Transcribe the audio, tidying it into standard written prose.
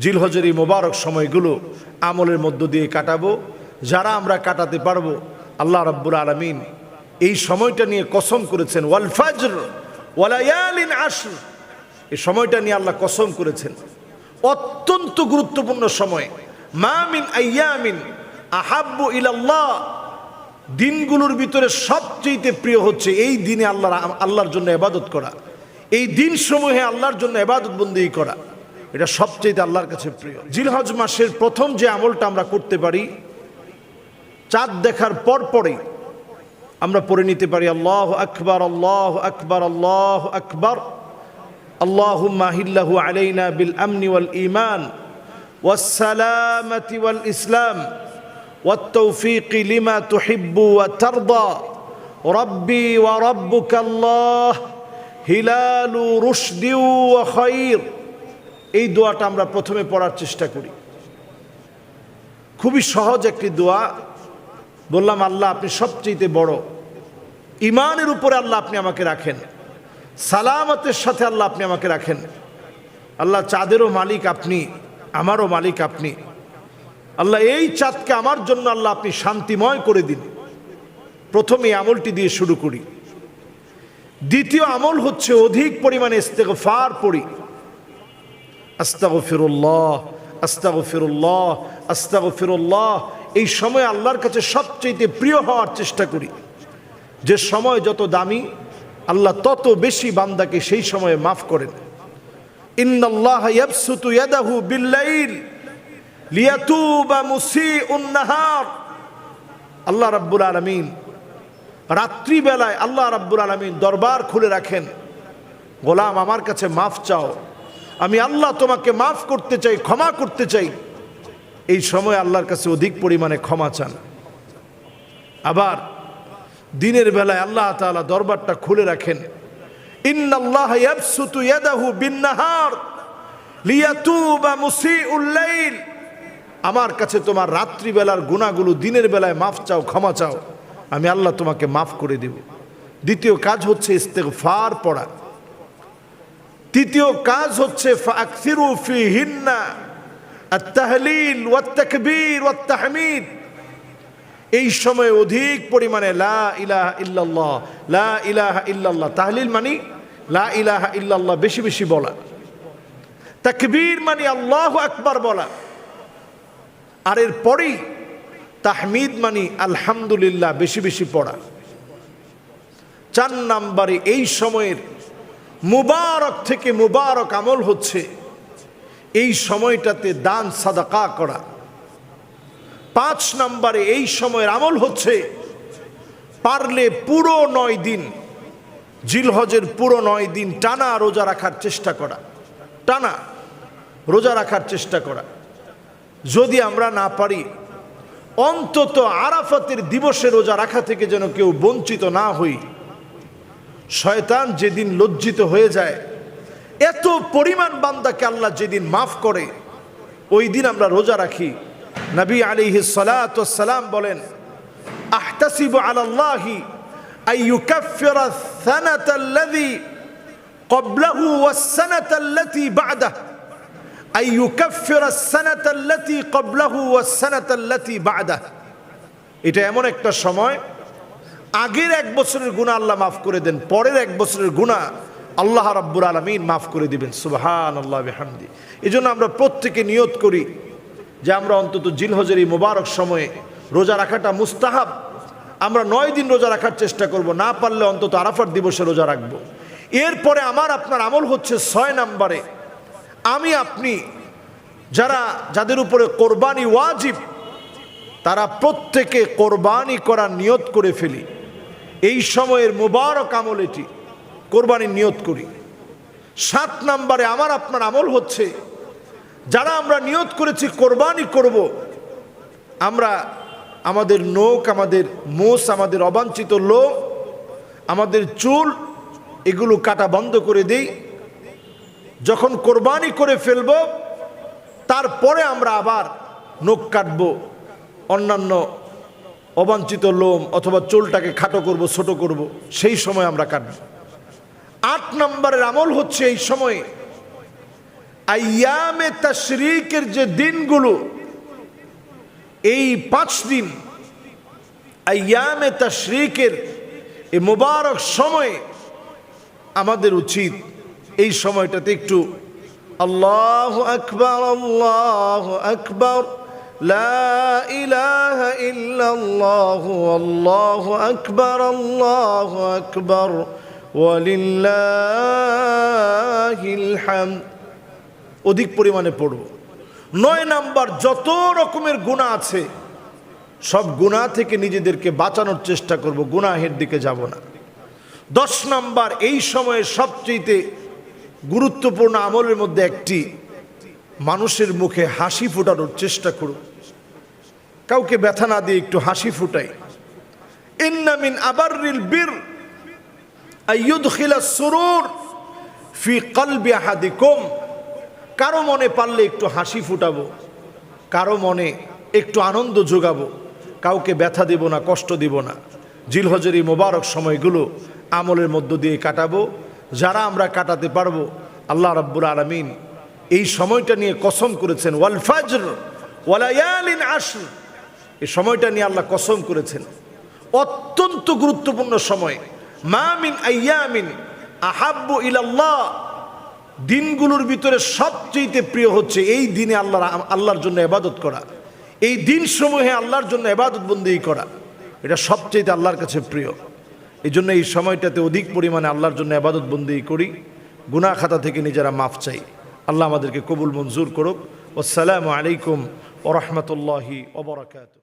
জিলহজের এই মোবারক সময়গুলো আমলের মধ্য দিয়ে কাটাবো। যারা আমরা কাটাতে পারবো, আল্লাহ রাব্বুল আলামিন এই সময়টা নিয়ে কসম করেছেন, ওয়াল ফাজর ওয়ালায়ালিন আশর, এই সময়টা নিয়ে আল্লাহ কসম করেছেন। অত্যন্ত গুরুত্বপূর্ণ সময়। মা মিন আইয়ামিন আহাব্বু ইলাল্লাহ, দিনগুলোর ভিতরে সবচেয়ে প্রিয় হচ্ছে এই দিনে আল্লাহর জন্য ইবাদত করা, এই দিন সমূহে আল্লাহর জন্য ইবাদত বন্দেগী করা, এটা সবচেয়ে আল্লাহর কাছে প্রিয়। জিলহজ মাসের প্রথম যে আমলটা আমরা করতে পারি, চাঁদ দেখার পরপরই আমরা পড়ে নিতে পারি আল্লাহু আকবার, আল্লাহু আকবার, আল্লাহু আকবার, আল্লাহুম্মা আহিল্লাহু আলাইনা বিল আমনি ওয়াল ঈমান ওয়াস সালামাতি ওয়াল ইসলাম ওয়াত তাওফীক লিমা তুহিব্বু ওয়া তারদা রাব্বি ওয়া রাব্বুকা আল্লাহ হিলালু রুশদি ওয়া খায়র। এই দোয়াটা আমরা প্রথমে পড়ার চেষ্টা করি। খুবই সহজ একটি দোয়া। বললাম, আল্লাহ আপনি সবচেয়ে বড়, ইমানের উপরে আল্লাহ আপনি আমাকে রাখেন, সালামতের সাথে আল্লাহ আপনি আমাকে রাখেন। আল্লাহ চাঁদেরও মালিক আপনি, আমারও মালিক আপনি। আল্লাহ এই চাঁদকে আমার জন্য আল্লাহ আপনি শান্তিময় করে দিন। প্রথমে এই আমলটি দিয়ে শুরু করি। দ্বিতীয় আমল হচ্ছে অধিক পরিমাণে ইস্তেগফার পড়ি। আস্তাগফিরুল্লাহ, আস্তাগফিরুল্লাহ, আস্তাগফিরুল্লাহ। এই সময় আল্লাহর কাছে সবচেয়ে প্রিয় হওয়ার চেষ্টা করি। যে সময় যত দামি, আল্লাহ তত বেশি বান্দাকে সেই সময়ে মাফ করেন। ইন্নাল্লাহা ইয়াবসুতু ইয়াদাহু বিল্লাইল লিয়াতুবা মুসিউন নাহার। আল্লাহ রাব্বুল আলামিন রাত্রি বেলায় আল্লাহ রাব্বুল আলামিন দরবার খুলে রাখেন, গোলাম আমার কাছে মাফ চাও, আমি আল্লাহ তোমাকে মাফ করতে চাই, ক্ষমা করতে চাই। এই সময় আল্লাহর কাছে অধিক পরিমাণে ক্ষমা চান। আবার দিনের বেলায় আল্লাহ তাআলা দরবারটা খুলে রাখেন। ইন্নাল্লাহা ইয়াবসুতু ইয়াদাহু বিন-নাহার লিয়াতুবা মুসিউল লাইল। আমার কাছে তোমার রাত্রিবেলার গুনাহগুলো দিনের বেলায় মাফ চাও, ক্ষমা চাও, আমি আল্লাহ তোমাকে মাফ করে দেব। দ্বিতীয় কাজ হচ্ছে ইস্তেগফার পড়া। তৃতীয় কাজ হচ্ছে ফাকসিরু ফিহিন্না আত-তাহলিল ওয়াত-তাকবীর ওয়াত-তাহমিদ। এই সময় অধিক পরিমাণে লা ইলাহা ইল্লাল্লাহ, লা ইলাহা ইল্লাল্লাহ। তাহলিল মানে লা ইলাহা ইল্লাল্লাহ বেশি বেশি বলা, তাকবীর মানে আল্লাহু আকবার বলা, আর এর পরেই তাহমিদ মানে আলহামদুলিল্লাহ বেশি বেশি পড়া। 4 নম্বরে এই সময়ের মুবারক থেকে মুবারক আমল হচ্ছে এই সময়টাতে দান সাদাকা করা। 5 নম্বরে এই সময়ের আমল হচ্ছে পারলে পুরো 9 দিন, জিলহজের পুরো 9 দিন টানা রোজা রাখার চেষ্টা করা, টানা রোজা রাখার চেষ্টা করা। যদি আমরা না পারি, অন্তত আরাফাতের দিবসে রোজা রাখা থেকে যেন কেউ বঞ্চিত না হই। শয়তান যেদিন লজ্জিত হয়ে যায়, এত পরিমাণ বান্দাকে আল্লাহ যেদিন মাফ করে, ওই দিন আমরা রোজা রাখি। নবী আলাইহিস সালাতু ওয়াস সালাম বলেন, আহতাসিবু আলাল্লাহি আইয়ুকাফিরা সানাতাল্লাযী ক্বাবলাহু ওয়াস সানাতাল্লাতী বা'দাহু, আইয়ুকাফিরা সানাতাল্লাতী ক্বাবলাহু ওয়াস সানাতাল্লাতী বা'দাহু। এটা এমন একটা সময়, আগের 1 বছরের গুনাহ আল্লাহ মাফ করে দেন, পরের 1 বছরের গুনাহ আল্লাহ রাব্বুল আলামিন মাফ করে দিবেন। সুবহানাল্লাহ বিহামদি। এজন্য আমরা প্রত্যেকে নিয়ত করি যে আমরা অন্তত জিলহজের এই মোবারক সময়ে রোজা রাখাটা মুস্তাহাব। আমরা 9 দিন রোজা রাখার চেষ্টা করব, না পারলে অন্তত আরাফাত দিবসে রোজা রাখবো। এরপরে আমার আপনার আমল হচ্ছে 6 নম্বরে, আমি আপনি যাদের উপরে কোরবানি ওয়াজিব, তারা প্রত্যেকে কোরবানি করার নিয়ত করে ফেলি। এই সময়ের মুবারক আমল এটি, কোরবানির নিয়ত করি। 7 নম্বরে আমার আপনার আমল হচ্ছে, যারা আমরা নিয়ত করেছি কোরবানি করব, আমরা আমাদের নখ, আমাদের মোষ, আমাদের অবাঞ্ছিত লোম, আমাদের চুল, এগুলো কাটা বন্ধ করে দেই। যখন কোরবানি করে ফেলব, তারপরে আমরা আবার নখ কাটবো, অন্যান্য অবাঞ্ছিত লোম অথবা চুলটাকে খাটো করব, ছোট করব, সেই সময় আমরা কাটব। 8 নম্বরের আমল হচ্ছে এই সময়ে আইয়ামে তাশরিকের যে দিনগুলো, এই 5 দিন আইয়ামে তাশরিকের এই মুবারক সময়ে আমাদের উচিত এই সময়টাতে একটু আল্লাহু আকবার আল্লাহু আকবার লা ইলাহা ইল্লাল্লাহু আল্লাহু আকবার ওয়ালিল্লাহিল হামদ অধিক পরিমাণে পড়ব। 9 নাম্বার, যত রকমের গুনাহ আছে সব গুনাহ থেকে নিজেদেরকে বাঁচানোর চেষ্টা করব, গুনাহের দিকে যাব না। 10 নাম্বার, এই সময়ে সবচেয়ে গুরুত্বপূর্ণ আমলের মধ্যে একটি, মানুষের মুখে হাসি ফোটানোর চেষ্টা করব, কাউকে ব্যথা না দিয়ে একটু হাসি ফুটাই। ইন্না মিন আবাররিল বির আইয়ুদখিলাস সুরুর ফি কলবি আহাদিকুম, কারো মনে পারলে একটু হাসি ফুটাবো, কারো মনে একটু আনন্দ যোগাবো, কাউকে ব্যথা দেব না, কষ্ট দিব না। জিলহজের এই মোবারক সময়গুলো আমলের মধ্য দিয়ে কাটাবো। যারা আমরা কাটাতে পারবো, আল্লাহ রাব্বুল আলামিন এই সময়টা নিয়ে কসম করেছেন, ওয়াল ফাজর ওয়ালায়ালিন আশর, এই সময়টা নিয়ে আল্লাহ কসম করেছেন। অত্যন্ত গুরুত্বপূর্ণ সময়। মা মিন আইয়ামিন আহাব্বু ইলাল্লাহ, দিনগুলোর ভিতরে সবচেয়ে প্রিয় হচ্ছে এই দিনে আল্লাহর জন্য ইবাদত করা, এই দিন সমূহে আল্লাহর জন্য ইবাদত বন্দেগী করা, এটা সবচেয়ে আল্লাহর কাছে প্রিয়। এই জন্য এই সময়টাতে অধিক পরিমাণে আল্লাহর জন্য ইবাদত বন্দেগী করি, গুনাহ খাতা থেকে নিজেরা মাফ চাই। আল্লাহ আমাদেরকে কবুল মঞ্জুর করুক। আসসালামু আলাইকুম ওয়া রাহমাতুল্লাহি ওয়া বারাকাতুহু।